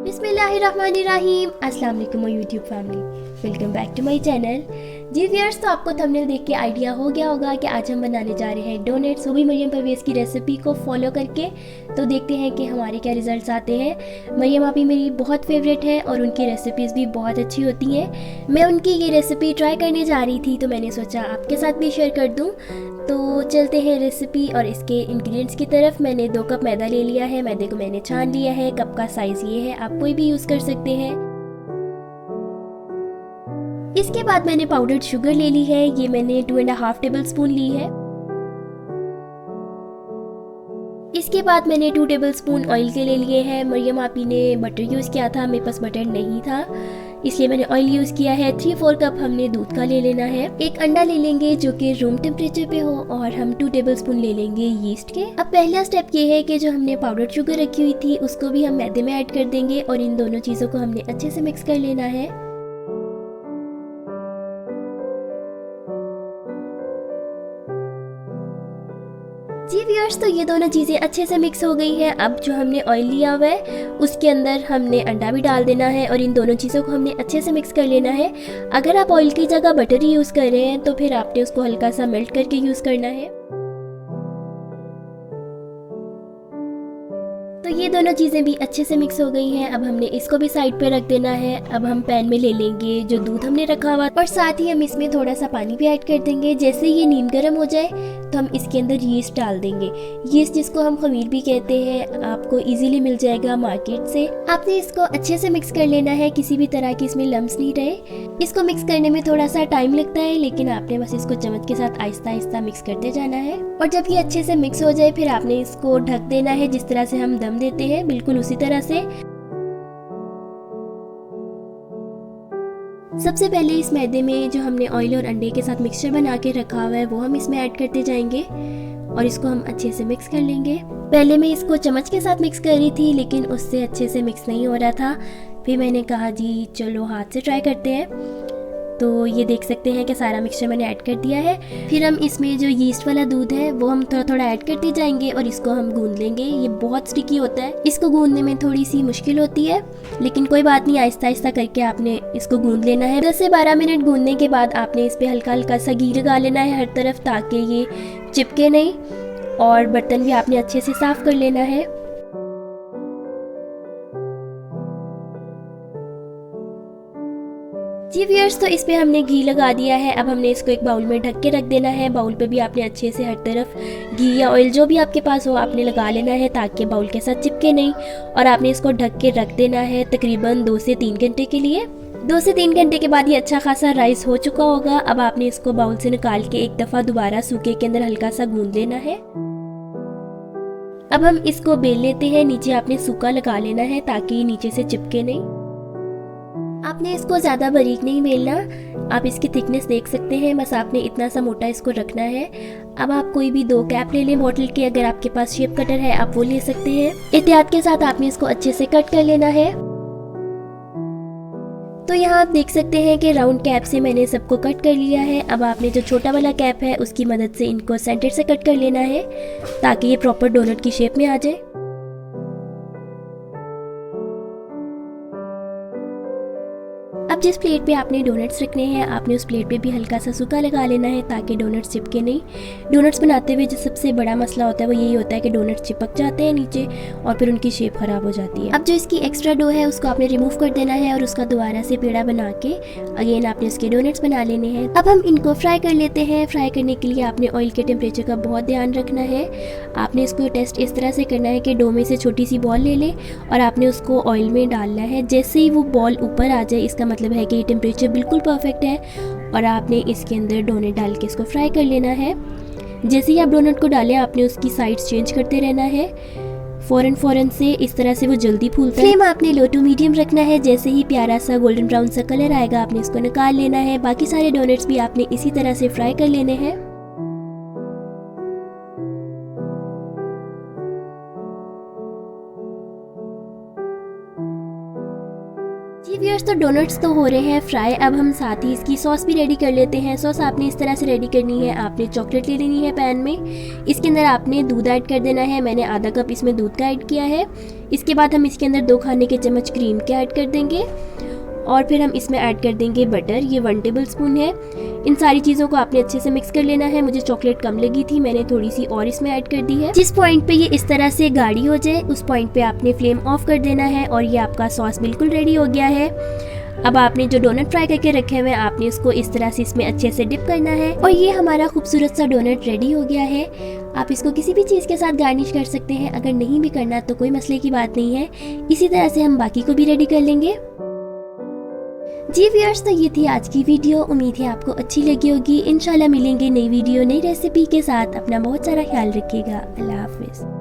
बिस्मिल्लाहिर्रहमानिर्रहीम। अस्सलाम वालेकुम my YouTube family, welcome back to my channel. जी व्यूअर्स, तो आपको थंबनेल देख के आइडिया हो गया होगा कि आज हम बनाने जा रहे हैं डोनेट्स, वो भी मरियम परवेज़ की रेसिपी को फॉलो करके। तो देखते हैं कि हमारे क्या रिजल्ट्स आते हैं। मरियम आपी मेरी बहुत फेवरेट है और उनकी रेसिपीज़ भी बहुत अच्छी होती हैं। मैं उनकी ये रेसिपी ट्राई करने जा रही थी तो मैंने सोचा आपके साथ भी शेयर कर दूँ। तो चलते हैं रेसिपी और इसके इंग्रेडिएंट्स की तरफ। मैंने 2 कप मैदा ले लिया है, मैदे को मैंने छान लिया है। कप का साइज़ ये है, आप कोई भी यूज़ कर सकते हैं। इसके बाद मैंने पाउडर्ड शुगर ले ली है, ये मैंने 2.5 टेबल स्पून ली है। इसके बाद मैंने 2 टेबल स्पून ऑयल के ले लिए हैं। मरियम आपी ने बटर यूज़ किया था, मेरे पास बटर नहीं था इसलिए मैंने ऑयल यूज़ किया है। 3-4 कप हमने दूध का ले लेना है। एक अंडा ले लेंगे जो कि रूम टेम्परेचर पे हो और हम 2 टेबल स्पून ले लेंगे यीस्ट के। अब पहला स्टेप ये है कि जो हमने पाउडर शुगर रखी हुई थी उसको भी हम मैदे में ऐड कर देंगे और इन दोनों चीज़ों को हमने अच्छे से मिक्स कर लेना है। जी व्यूअर्स, तो ये दोनों चीज़ें अच्छे से मिक्स हो गई हैं। अब जो हमने ऑयल लिया हुआ है उसके अंदर हमने अंडा भी डाल देना है और इन दोनों चीज़ों को हमने अच्छे से मिक्स कर लेना है। अगर आप ऑयल की जगह बटर ही यूज़ कर रहे हैं तो फिर आपने उसको हल्का सा मेल्ट करके यूज़ करना है। तो ये दोनों चीज़ें भी अच्छे से मिक्स हो गई हैं। अब हमने इसको भी साइड पे रख देना है। अब हम पैन में ले लेंगे जो दूध हमने रखा हुआ और साथ ही हम इसमें थोड़ा सा पानी भी ऐड कर देंगे। जैसे ये नीम गर्म हो जाए तो हम इसके अंदर यीस्ट डाल देंगे। यीस्ट जिसको हम खमीर भी कहते हैं, आपको इजीली मिल जाएगा मार्केट से। आपने इसको अच्छे से मिक्स कर लेना है, किसी भी तरह की इसमें लम्स नहीं रहे। इसको मिक्स करने में थोड़ा सा टाइम लगता है लेकिन आपने बस इसको चम्मच के साथ आहिस्ता आहिस्ता मिक्स करते जाना है। और जब ये अच्छे से मिक्स हो जाए फिर आपने इसको ढक देना है, जिस तरह से हम दम देते हैं बिल्कुल उसी तरह से। सबसे पहले इस मैदे में जो हमने ऑयल और अंडे के साथ मिक्सचर बना के रखा हुआ है वो हम इसमें ऐड करते जाएंगे और इसको हम अच्छे से मिक्स कर लेंगे। पहले मैं इसको चम्मच के साथ मिक्स कर रही थी लेकिन उससे अच्छे से मिक्स नहीं हो रहा था। फिर मैंने कहा जी चलो हाथ से ट्राई करते हैं। तो ये देख सकते हैं कि सारा मिक्सचर मैंने ऐड कर दिया है। फिर हम इसमें जो यीस्ट वाला दूध है वो हम थोड़ा थोड़ा ऐड करते जाएंगे और इसको हम गूंद लेंगे। ये बहुत स्टिकी होता है, इसको गूंदने में थोड़ी सी मुश्किल होती है लेकिन कोई बात नहीं, आहिस्ता आहिस्ता करके आपने इसको गूंद लेना है। 10 से 12 मिनट गूंदने के बाद आपने इस पर हल्का हल्का सा घी लगा लेना है हर तरफ ताकि ये चिपके नहीं। और बर्तन भी आपने अच्छे से साफ कर लेना है। जी व्यूअर्स, तो इस पे हमने घी लगा दिया है। अब हमने इसको एक बाउल में ढक के रख देना है। बाउल पे भी आपने अच्छे से हर तरफ घी या ऑयल जो भी आपके पास हो आपने लगा लेना है ताकि बाउल के साथ चिपके नहीं। और आपने इसको ढक के रख देना है तकरीबन 2 से 3 घंटे के लिए। 2 से 3 घंटे के बाद ये अच्छा खासा राइस हो चुका होगा। अब आपने इसको बाउल से निकाल के एक दफ़ा दोबारा सूखे के अंदर हल्का सा गूंद लेना है। अब हम इसको बेल लेते हैं। नीचे आपने सूखा लगा लेना है ताकि ये नीचे से चिपके नहीं। आपने इसको ज़्यादा बारीक नहीं बेलना, आप इसकी थिकनेस देख सकते हैं, बस आपने इतना सा मोटा इसको रखना है। अब आप कोई भी 2 कैप ले लें बॉटल के, अगर आपके पास शेप कटर है आप वो ले सकते हैं। एहतियात के साथ आपने इसको अच्छे से कट कर लेना है। तो यहाँ आप देख सकते हैं कि राउंड कैप से मैंने सबको कट कर लिया है। अब आपने जो छोटा वाला कैप है उसकी मदद से इनको सेंटर से कट कर लेना है ताकि ये प्रॉपर डोनट की शेप में आ जाए। अब जिस प्लेट पे आपने डोनट्स रखने हैं आपने उस प्लेट पे भी हल्का सा सूखा लगा लेना है ताकि डोनट्स चिपके नहीं। डोनट्स बनाते हुए जो सबसे बड़ा मसला होता है वो यही होता है कि डोनट्स चिपक जाते हैं नीचे और फिर उनकी शेप खराब हो जाती है। अब जो इसकी एक्स्ट्रा डो है उसको आपने रिमूव कर देना है और उसका दोबारा से पेड़ा बना के अगेन आपने उसके डोनट्स बना लेने हैं। अब हम इनको फ्राई कर लेते हैं। फ्राई करने के लिए आपने ऑयल के टेम्परेचर का बहुत ध्यान रखना है। आपने इसको टेस्ट इस तरह से करना है कि डो में से छोटी सी बॉल ले लें और आपने उसको ऑयल में डालना है। जैसे ही वो बॉल ऊपर आ जाए इसका मतलब है कि ये टेम्परेचर बिल्कुल परफेक्ट है और आपने इसके अंदर डोनट डाल के इसको फ्राई कर लेना है। जैसे ही आप डोनट को डालें आपने उसकी साइड्स चेंज करते रहना है फ़ौरन से, इस तरह से वो जल्दी फूलता है। फ्लेम आपने लो टू मीडियम रखना है। जैसे ही प्यारा सा गोल्डन ब्राउन सा कलर आएगा आपने इसको निकाल लेना है। बाकी सारे डोनट्स भी आपने इसी तरह से फ्राई कर लेने हैं। जी व्यूअर्स, तो डोनट्स तो हो रहे हैं फ्राई। अब हम साथ ही इसकी सॉस भी रेडी कर लेते हैं। सॉस आपने इस तरह से रेडी करनी है, आपने चॉकलेट ले लेनी है पैन में, इसके अंदर आपने दूध ऐड कर देना है। मैंने आधा कप इसमें दूध का ऐड किया है। इसके बाद हम इसके अंदर 2 खाने के चम्मच क्रीम के ऐड कर देंगे और फिर हम इसमें ऐड कर देंगे बटर, ये 1 टेबल स्पून है। इन सारी चीज़ों को आपने अच्छे से मिक्स कर लेना है। मुझे चॉकलेट कम लगी थी, मैंने थोड़ी सी और इसमें ऐड कर दी है। जिस पॉइंट पे ये इस तरह से गाढ़ी हो जाए उस पॉइंट पे आपने फ्लेम ऑफ कर देना है और ये आपका सॉस बिल्कुल रेडी हो गया है। अब आपने जो डोनट फ्राई करके रखे हुए हैं आपने उसको इस तरह से इसमें अच्छे से डिप करना है और ये हमारा खूबसूरत सा डोनट रेडी हो गया है। आप इसको किसी भी चीज़ के साथ गार्निश कर सकते हैं, अगर नहीं भी करना तो कोई मसले की बात नहीं है। इसी तरह से हम बाकी को भी रेडी कर लेंगे। जी व्यूअर्स, तो ये थी आज की वीडियो। उम्मीद है आपको अच्छी लगी होगी। इंशाल्लाह मिलेंगे नई वीडियो नई रेसिपी के साथ। अपना बहुत सारा ख्याल रखिएगा। अल्लाह हाफिज़।